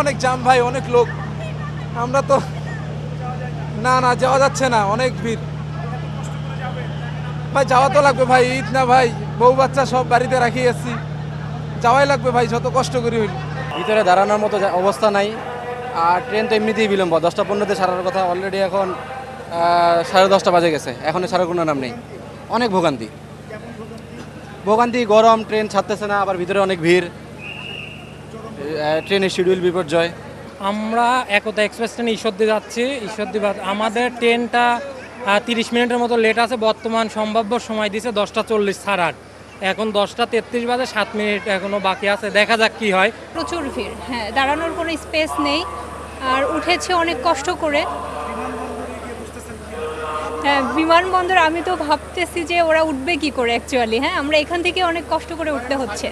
অনেক জাম ভাই, অনেক লোক। আমরা তো না যাওয়া যাচ্ছে না, অনেক ভিড় ভাই। যাওয়া তো লাগবে ভাই, ঈদ না ভাই, বউ বাচ্চা সব বাড়িতে রাখি আসছি, যাওয়াই লাগবে ভাই, যত কষ্ট করি হইল। ভিতরে দাঁড়ানোর মতো অবস্থা নাই। আর ট্রেন তো এমনিতেই বিলম্ব, 10টা 15-তে ছাড়ার কথা, অলরেডি এখন 10:30 বাজে গেছে, এখনও ছাড়ার কোনো নাম নেই। অনেক ভোগান্তি, গরম, ট্রেন ছাড়তেছে না, আবার ভিতরে অনেক ভিড়, ট্রেনের শিডিউল বিপর্যয়। আমরা একতা এক্সপ্রেস ট্রেনে ঈশ্বরদী যাচ্ছি। ঈশ্বরদী আমাদের ট্রেনটা 30 মিনিটের মতো লেট আছে। বর্তমান সম্ভাব্য সময় দিছে 10টা 40 ছাড়ার। এখন 10টা 33 বাজে, 7 মিনিট এখনো বাকি আছে, দেখা যাক কি হয়। প্রচুর ভিড়, হ্যাঁ, দাঁড়ানোর কোনো স্পেস নেই। আর উঠেছে অনেক কষ্ট করে। হ্যাঁ, বিমানবন্দর আমি তো ভাবতেছি যে ওরা উঠবে কি করে অ্যাকচুয়ালি। হ্যাঁ, আমরা এখান থেকে অনেক কষ্ট করে উঠতে হচ্ছে।